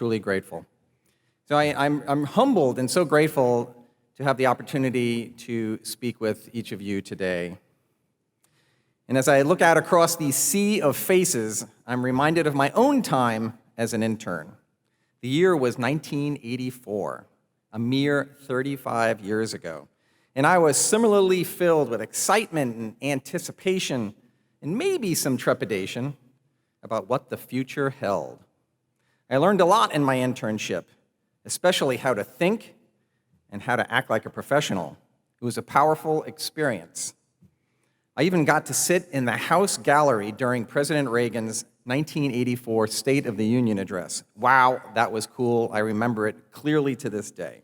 Truly grateful. So I'm humbled and so grateful to have the opportunity to speak with each of you today. And as I look out across the sea of faces, I'm reminded of my own time as an intern. The year was 1984, a mere 35 years ago. And I was similarly filled with excitement and anticipation and maybe some trepidation about what the future held. I learned a lot in my internship, especially how to think and how to act like a professional. It was a powerful experience. I even got to sit in the House gallery during President Reagan's 1984 State of the Union address. Wow, that was cool. I remember it clearly to this day.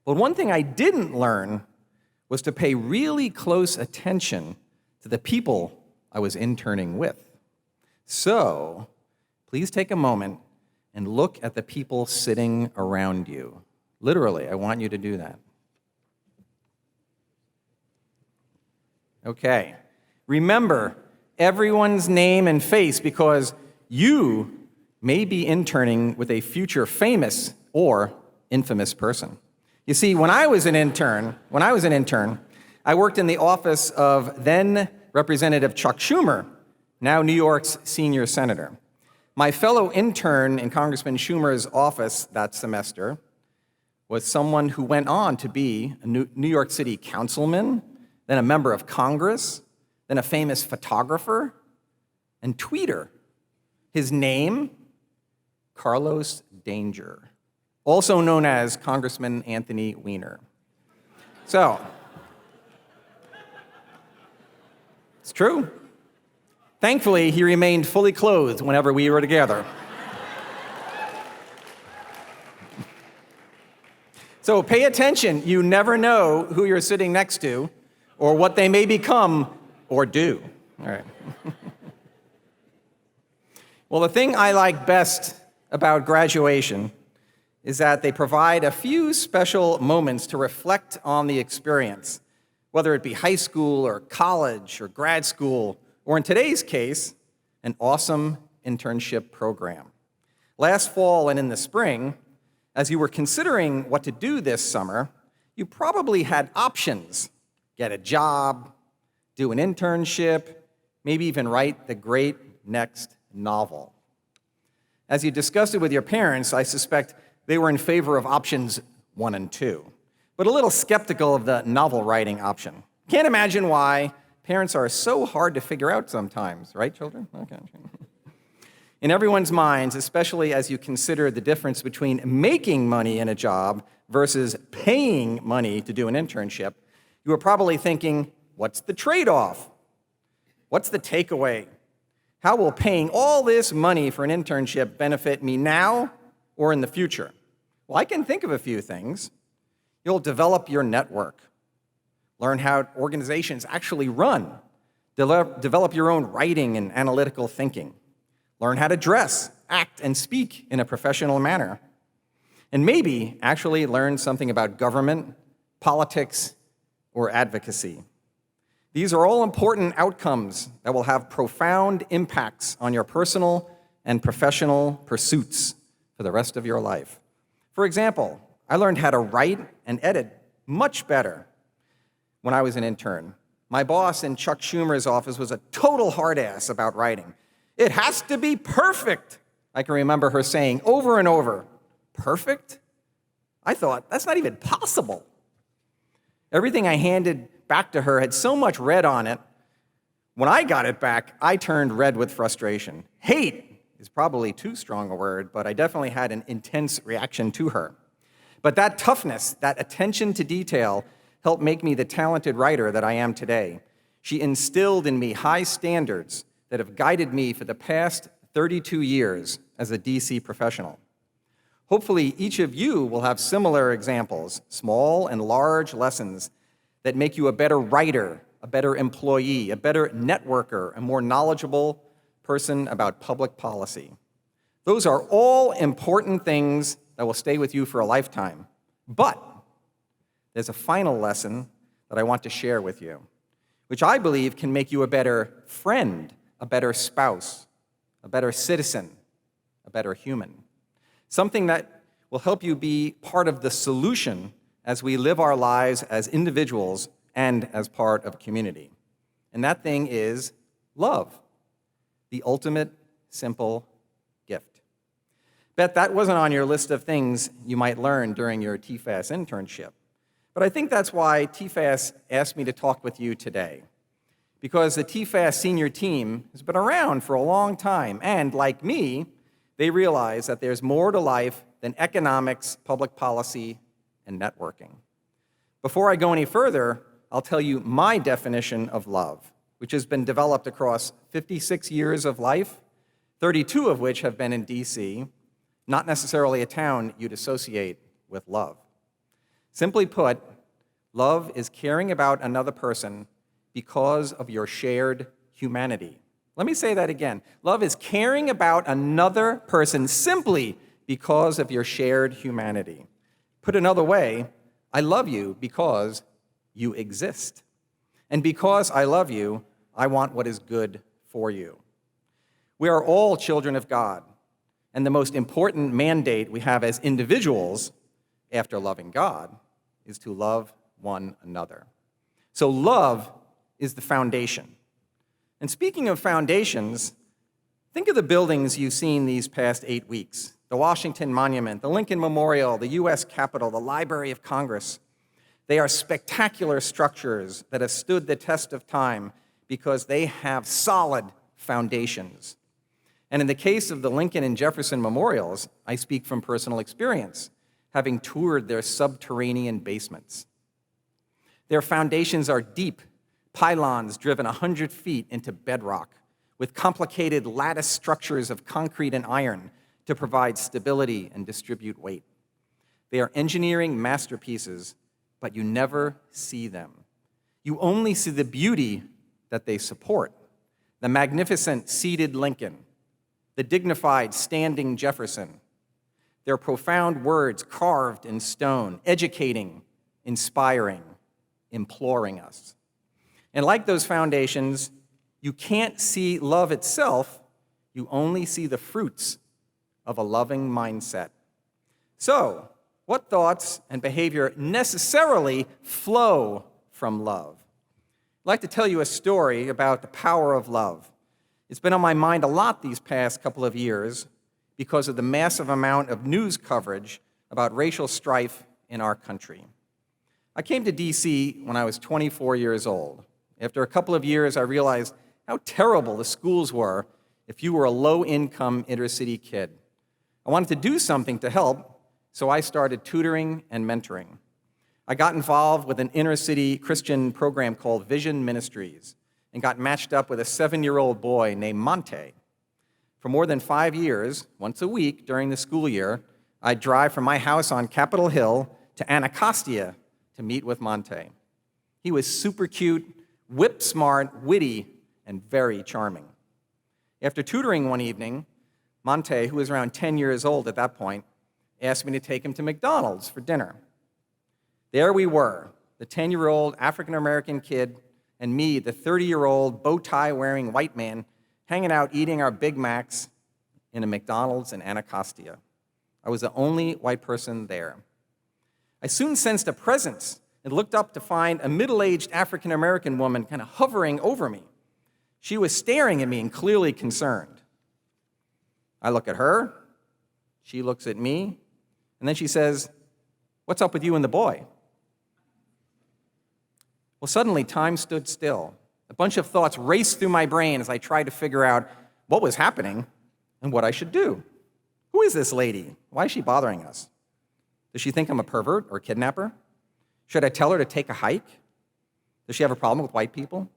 But one thing I didn't learn was to pay really close attention to the people I was interning with. So, please take a moment and look at the people sitting around you. Literally, I want you to do that. Okay. Remember everyone's name and face because you may be interning with a future famous or infamous person. You see, when I was an intern, I worked in the office of then Representative Chuck Schumer, now New York's senior senator. My fellow intern in Congressman Schumer's office that semester was someone who went on to be a New York City councilman, then a member of Congress, then a famous photographer and tweeter. His name, Carlos Danger, also known as Congressman Anthony Weiner. So, it's true. Thankfully, he remained fully clothed whenever we were together. So pay attention. You never know who you're sitting next to or what they may become or do. All right. Well, the thing I like best about graduation is that they provide a few special moments to reflect on the experience, whether it be high school or college or grad school, or in today's case, an awesome internship program. Last fall and in the spring, as you were considering what to do this summer, you probably had options. Get a job, do an internship, maybe even write the great next novel. As you discussed it with your parents, I suspect they were in favor of options 1 and 2, but a little skeptical of the novel writing option. Can't imagine why. Parents are so hard to figure out sometimes, right, children? Okay. In everyone's minds, especially as you consider the difference between making money in a job versus paying money to do an internship, you are probably thinking, what's the trade-off? What's the takeaway? How will paying all this money for an internship benefit me now or in the future? Well, I can think of a few things. You'll develop your network. Learn how organizations actually run. Develop your own writing and analytical thinking. Learn how to dress, act, and speak in a professional manner. And maybe actually learn something about government, politics, or advocacy. These are all important outcomes that will have profound impacts on your personal and professional pursuits for the rest of your life. For example, I learned how to write and edit much better when I was an intern. My boss in Chuck Schumer's office was a total hard ass about writing. It has to be perfect, I can remember her saying over and over. Perfect? I thought, that's not even possible. Everything I handed back to her had so much red on it. When I got it back, I turned red with frustration. Hate is probably too strong a word, but I definitely had an intense reaction to her. But that toughness, that attention to detail, helped make me the talented writer that I am today. She instilled in me high standards that have guided me for the past 32 years as a DC professional. Hopefully, each of you will have similar examples, small and large lessons that make you a better writer, a better employee, a better networker, a more knowledgeable person about public policy. Those are all important things that will stay with you for a lifetime. But there's a final lesson that I want to share with you, which I believe can make you a better friend, a better spouse, a better citizen, a better human. Something that will help you be part of the solution as we live our lives as individuals and as part of a community. And that thing is love, the ultimate simple gift. Bet that wasn't on your list of things you might learn during your TFAS internship. But I think that's why TFAS asked me to talk with you today. Because the TFAS senior team has been around for a long time, and like me, they realize that there's more to life than economics, public policy, and networking. Before I go any further, I'll tell you my definition of love, which has been developed across 56 years of life, 32 of which have been in DC, not necessarily a town you'd associate with love. Simply put, love is caring about another person because of your shared humanity. Let me say that again. Love is caring about another person simply because of your shared humanity. Put another way, I love you because you exist. And because I love you, I want what is good for you. We are all children of God, and the most important mandate we have as individuals, after loving God, is to love one another. So love is the foundation. And speaking of foundations, think of the buildings you've seen these past 8 weeks. The Washington Monument, the Lincoln Memorial, the U.S. Capitol, the Library of Congress. They are spectacular structures that have stood the test of time because they have solid foundations. And in the case of the Lincoln and Jefferson memorials, I speak from personal experience, having toured their subterranean basements. Their foundations are deep, pylons driven 100 feet into bedrock, with complicated lattice structures of concrete and iron to provide stability and distribute weight. They are engineering masterpieces, but you never see them. You only see the beauty that they support: the magnificent seated Lincoln, the dignified standing Jefferson, their profound words carved in stone, educating, inspiring, imploring us. And like those foundations, you can't see love itself, you only see the fruits of a loving mindset. So, what thoughts and behavior necessarily flow from love? I'd like to tell you a story about the power of love. It's been on my mind a lot these past couple of years because of the massive amount of news coverage about racial strife in our country. I came to DC when I was 24 years old. After a couple of years, I realized how terrible the schools were if you were a low-income inner-city kid. I wanted to do something to help, so I started tutoring and mentoring. I got involved with an inner-city Christian program called Vision Ministries and got matched up with a 7-year-old boy named Monte. For more than 5 years, once a week during the school year, I'd drive from my house on Capitol Hill to Anacostia to meet with Monte. He was super cute, whip-smart, witty, and very charming. After tutoring one evening, Monte, who was around 10 years old at that point, asked me to take him to McDonald's for dinner. There we were, the 10-year-old African-American kid, and me, the 30-year-old bow-tie-wearing white man, hanging out eating our Big Macs in a McDonald's in Anacostia. I was the only white person there. I soon sensed a presence and looked up to find a middle-aged African-American woman kind of hovering over me. She was staring at me and clearly concerned. I look at her, she looks at me, and then she says, "What's up with you and the boy?" Well, suddenly time stood still. A bunch of thoughts raced through my brain as I tried to figure out what was happening and what I should do. Who is this lady? Why is she bothering us? Does she think I'm a pervert or a kidnapper? Should I tell her to take a hike? Does she have a problem with white people?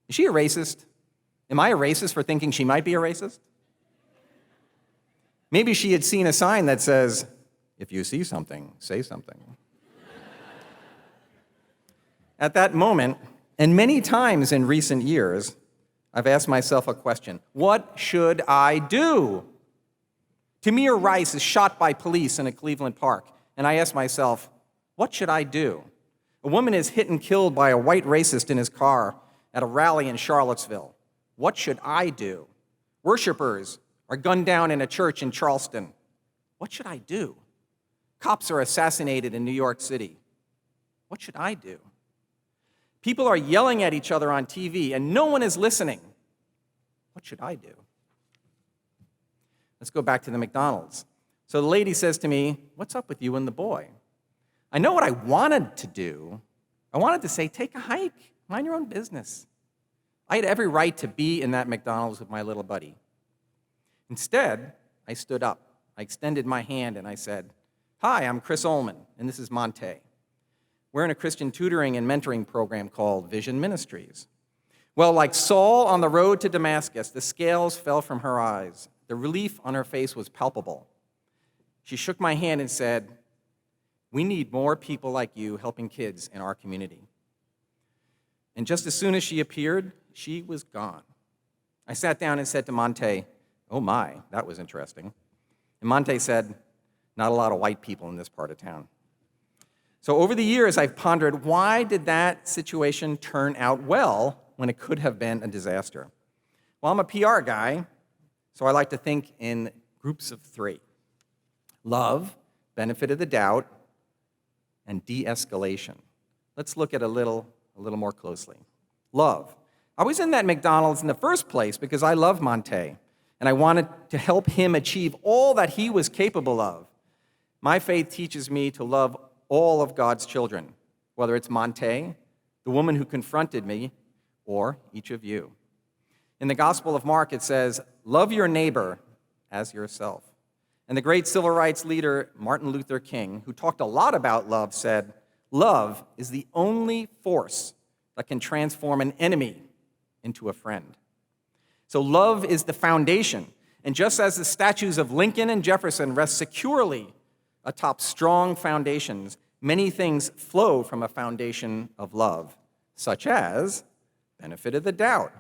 Is she a racist? Am I a racist for thinking she might be a racist? Maybe she had seen a sign that says, "If you see something, say something." At that moment, and many times in recent years, I've asked myself a question: what should I do? Tamir Rice is shot by police in a Cleveland park, and I ask myself, what should I do? A woman is hit and killed by a white racist in his car at a rally in Charlottesville. What should I do? Worshippers are gunned down in a church in Charleston. What should I do? Cops are assassinated in New York City. What should I do? People are yelling at each other on TV and no one is listening. What should I do? Let's go back to the McDonald's. So the lady says to me, "What's up with you and the boy?" I know what I wanted to do. I wanted to say, "Take a hike, mind your own business." I had every right to be in that McDonald's with my little buddy. Instead, I stood up. I extended my hand and I said, "Hi, I'm Chris Ullman, and this is Monte. We're in a Christian tutoring and mentoring program called Vision Ministries." Well, like Saul on the road to Damascus, the scales fell from her eyes. The relief on her face was palpable. She shook my hand and said, "We need more people like you helping kids in our community." And just as soon as she appeared, she was gone. I sat down and said to Monte, "Oh my, that was interesting." And Monte said, "Not a lot of white people in this part of town." So over the years, I've pondered, why did that situation turn out well when it could have been a disaster? Well, I'm a PR guy, so I like to think in groups of three: love, benefit of the doubt, and de-escalation. Let's look at a little more closely. Love. I was in that McDonald's in the first place because I love Monte, and I wanted to help him achieve all that he was capable of. My faith teaches me to love all of God's children, whether it's Monte, the woman who confronted me, or each of you. In the Gospel of Mark, it says, "Love your neighbor as yourself." And the great civil rights leader, Martin Luther King, who talked a lot about love, said, "Love is the only force that can transform an enemy into a friend." So love is the foundation. And just as the statues of Lincoln and Jefferson rest securely atop strong foundations, many things flow from a foundation of love, such as benefit of the doubt.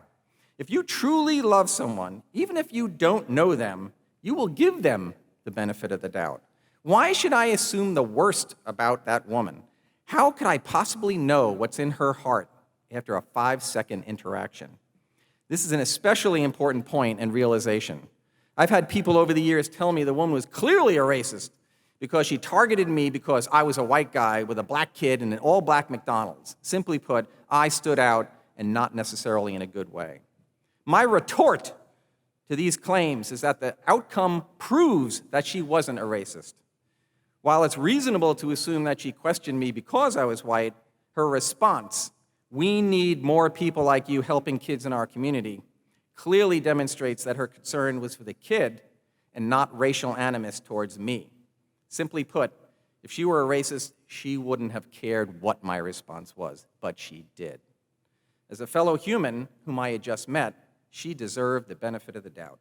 If you truly love someone, even if you don't know them, you will give them the benefit of the doubt. Why should I assume the worst about that woman? How could I possibly know what's in her heart after a 5-second interaction? This is an especially important point and realization. I've had people over the years tell me the woman was clearly a racist because she targeted me because I was a white guy with a black kid in an all-black McDonald's. Simply put, I stood out, and not necessarily in a good way. My retort to these claims is that the outcome proves that she wasn't a racist. While it's reasonable to assume that she questioned me because I was white, her response, "We need more people like you helping kids in our community," clearly demonstrates that her concern was for the kid and not racial animus towards me. Simply put, if she were a racist, she wouldn't have cared what my response was, but she did. As a fellow human whom I had just met, she deserved the benefit of the doubt.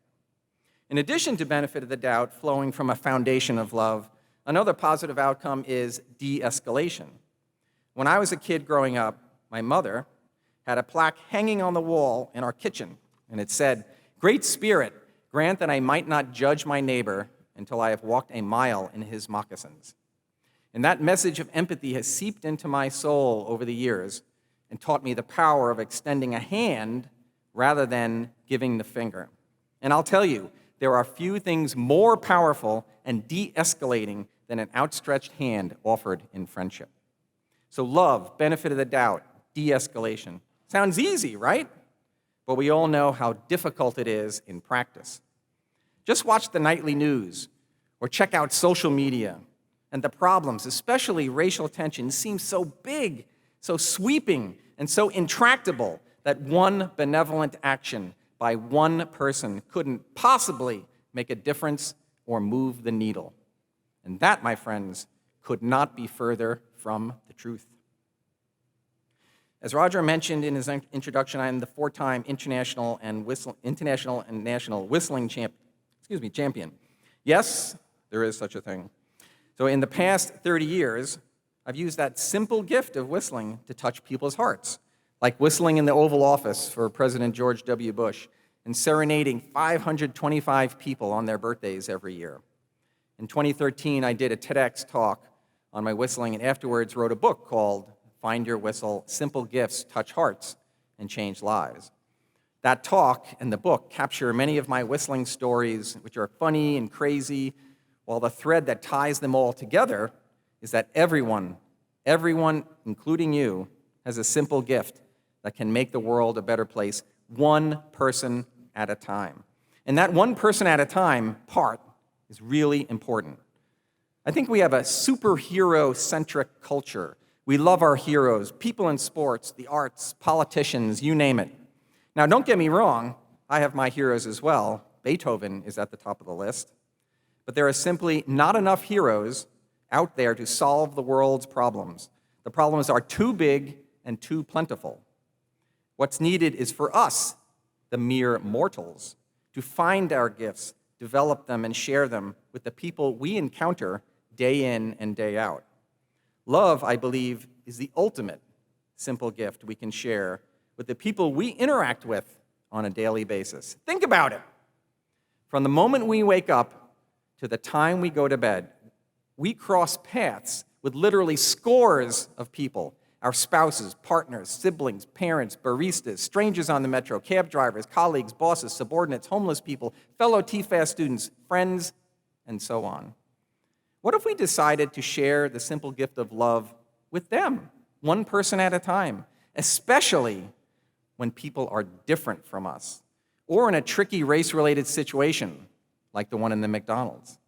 In addition to benefit of the doubt flowing from a foundation of love, another positive outcome is de-escalation. When I was a kid growing up, my mother had a plaque hanging on the wall in our kitchen, and it said, "Great Spirit, grant that I might not judge my neighbor until I have walked a mile in his moccasins." And that message of empathy has seeped into my soul over the years and taught me the power of extending a hand rather than giving the finger. And I'll tell you, there are few things more powerful and de-escalating than an outstretched hand offered in friendship. So love, benefit of the doubt, de-escalation. Sounds easy, right? But we all know how difficult it is in practice. Just watch the nightly news or check out social media, and the problems, especially racial tension, seem so big, so sweeping, and so intractable that one benevolent action by one person couldn't possibly make a difference or move the needle. And that, my friends, could not be further from the truth. As Roger mentioned in his introduction, I am the 4-time international and national whistling champion. Yes, there is such a thing. So in the past 30 years, I've used that simple gift of whistling to touch people's hearts, like whistling in the Oval Office for President George W. Bush and serenading 525 people on their birthdays every year. In 2013, I did a TEDx talk on my whistling and afterwards wrote a book called Find Your Whistle, Simple Gifts Touch Hearts and Change Lives. That talk and the book capture many of my whistling stories, which are funny and crazy, while the thread that ties them all together is that everyone, including you, has a simple gift that can make the world a better place, one person at a time. And that one person at a time part is really important. I think we have a superhero-centric culture. We love our heroes, people in sports, the arts, politicians, you name it. Now, don't get me wrong, I have my heroes as well. Beethoven is at the top of the list. But there are simply not enough heroes out there to solve the world's problems. The problems are too big and too plentiful. What's needed is for us, the mere mortals, to find our gifts, develop them, and share them with the people we encounter day in and day out. Love, I believe, is the ultimate simple gift we can share with the people we interact with on a daily basis. Think about it. From the moment we wake up to the time we go to bed, we cross paths with literally scores of people: our spouses, partners, siblings, parents, baristas, strangers on the metro, cab drivers, colleagues, bosses, subordinates, homeless people, fellow TFAS students, friends, and so on. What if we decided to share the simple gift of love with them, one person at a time, especially when people are different from us, or in a tricky race-related situation like the one in the McDonald's?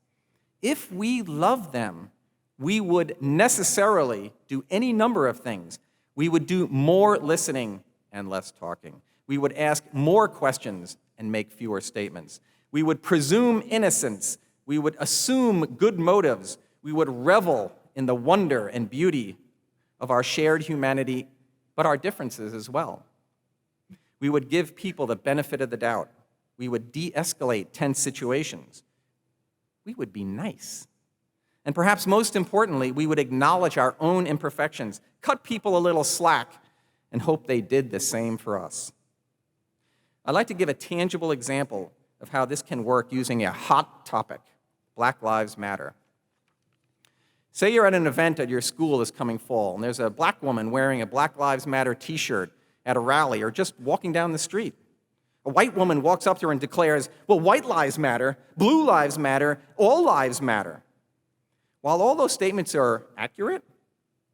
If we love them, we would necessarily do any number of things. We would do more listening and less talking. We would ask more questions and make fewer statements. We would presume innocence. We would assume good motives. We would revel in the wonder and beauty of our shared humanity, but our differences as well. We would give people the benefit of the doubt. We would de-escalate tense situations. We would be nice. And perhaps most importantly, we would acknowledge our own imperfections, cut people a little slack, and hope they did the same for us. I'd like to give a tangible example of how this can work using a hot topic: Black Lives Matter. Say you're at an event at your school this coming fall, and there's a black woman wearing a Black Lives Matter t-shirt at a rally or just walking down the street. A white woman walks up to her and declares, well, white lives matter, blue lives matter, all lives matter. While all those statements are accurate,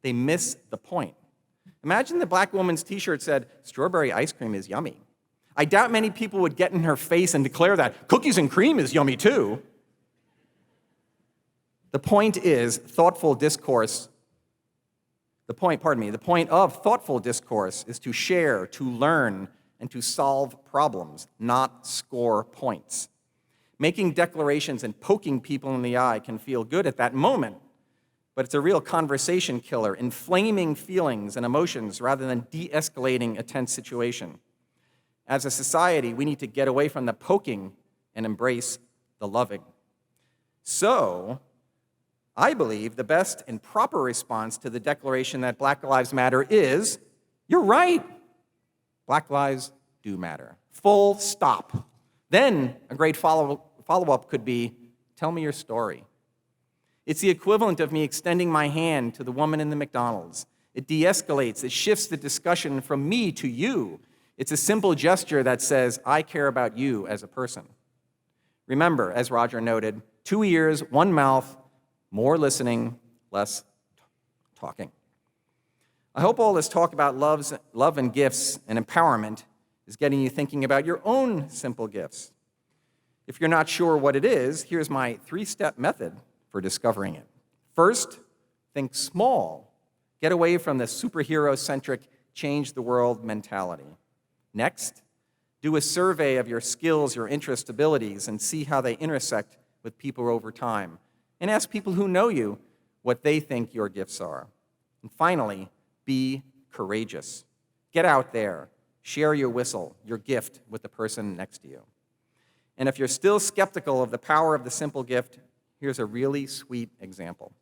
they miss the point. Imagine the black woman's t-shirt said, strawberry ice cream is yummy. I doubt many people would get in her face and declare that cookies and cream is yummy too. The point of thoughtful discourse is to share, to learn, and to solve problems, not score points. Making declarations and poking people in the eye can feel good at that moment, but it's a real conversation killer, inflaming feelings and emotions rather than de-escalating a tense situation. As a society, we need to get away from the poking and embrace the loving. So, I believe the best and proper response to the declaration that Black Lives Matter is, you're right. Black lives do matter. Full stop. Then a great follow-up could be, tell me your story. It's the equivalent of me extending my hand to the woman in the McDonald's. It de-escalates. It shifts the discussion from me to you. It's a simple gesture that says, I care about you as a person. Remember, as Roger noted, 2 ears, 1 mouth, more listening, less talking. I hope all this talk about love and gifts and empowerment is getting you thinking about your own simple gifts. If you're not sure what it is, here's my 3-step method for discovering it. First, think small. Get away from the superhero-centric, change the world mentality. Next, do a survey of your skills, your interests, abilities, and see how they intersect with people over time. And ask people who know you what they think your gifts are. And finally, be courageous. Get out there. Share your whistle, your gift, with the person next to you. And if you're still skeptical of the power of the simple gift, here's a really sweet example.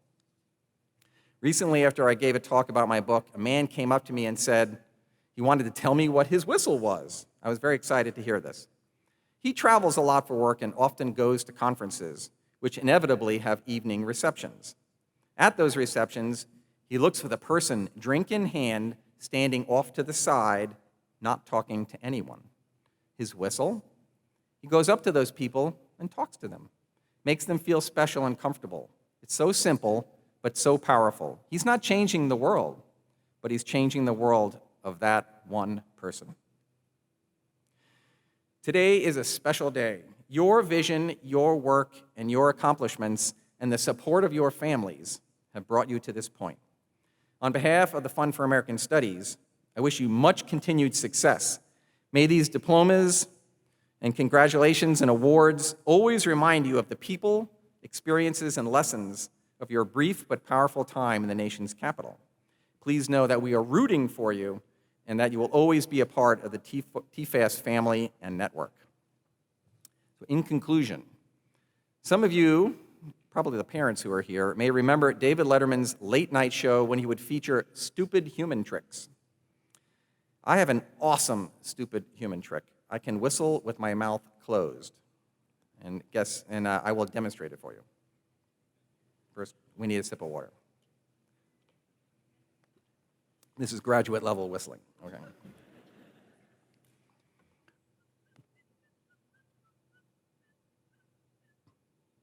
Recently, after I gave a talk about my book, a man came up to me and said he wanted to tell me what his whistle was. I was very excited to hear this. He travels a lot for work and often goes to conferences, which inevitably have evening receptions. At those receptions, he looks for the person, drink in hand, standing off to the side, not talking to anyone. his whistle. He goes up to those people and talks to them, makes them feel special and comfortable. It's so simple, but so powerful. He's not changing the world, but he's changing the world of that one person. Today is a special day. Your vision, your work, and your accomplishments, and the support of your families have brought you to this point. On behalf of the Fund for American Studies, I wish you much continued success. May these diplomas and congratulations and awards always remind you of the people, experiences, and lessons of your brief but powerful time in the nation's capital. Please know that we are rooting for you and that you will always be a part of the TFAS family and network. So in conclusion, some of you, probably the parents who are here, may remember David Letterman's late night show when he would feature stupid human tricks. I have an awesome stupid human trick. I can whistle with my mouth closed. And I will demonstrate it for you. First, we need a sip of water. This is graduate level whistling, okay?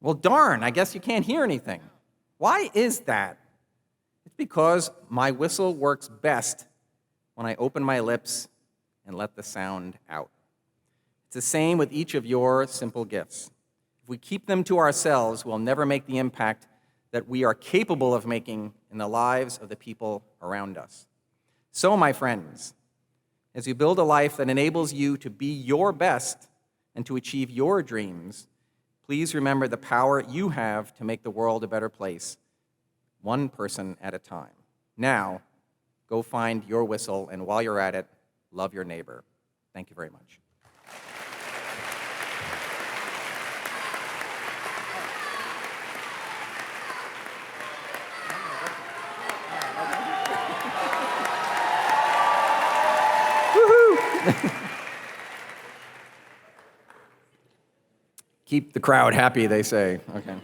Well, darn, I guess you can't hear anything. Why is that? It's because my whistle works best when I open my lips and let the sound out. It's the same with each of your simple gifts. If we keep them to ourselves, we'll never make the impact that we are capable of making in the lives of the people around us. So, my friends, as you build a life that enables you to be your best and to achieve your dreams, please remember the power you have to make the world a better place, one person at a time. Now, go find your whistle, and while you're at it, love your neighbor. Thank you very much. Keep the crowd happy, they say. Okay.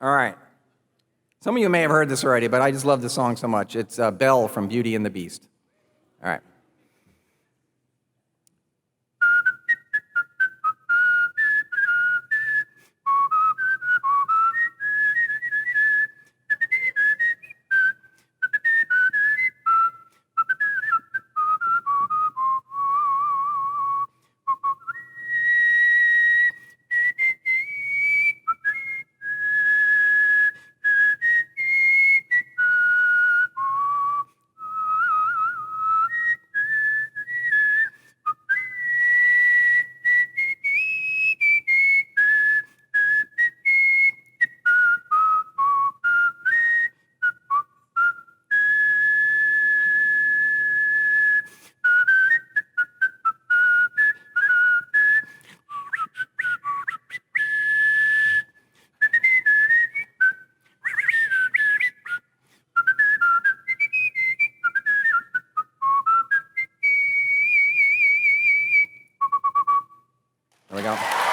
All right. Some of you may have heard this already, but I just love this song so much. It's Belle from Beauty and the Beast. All right. There we go.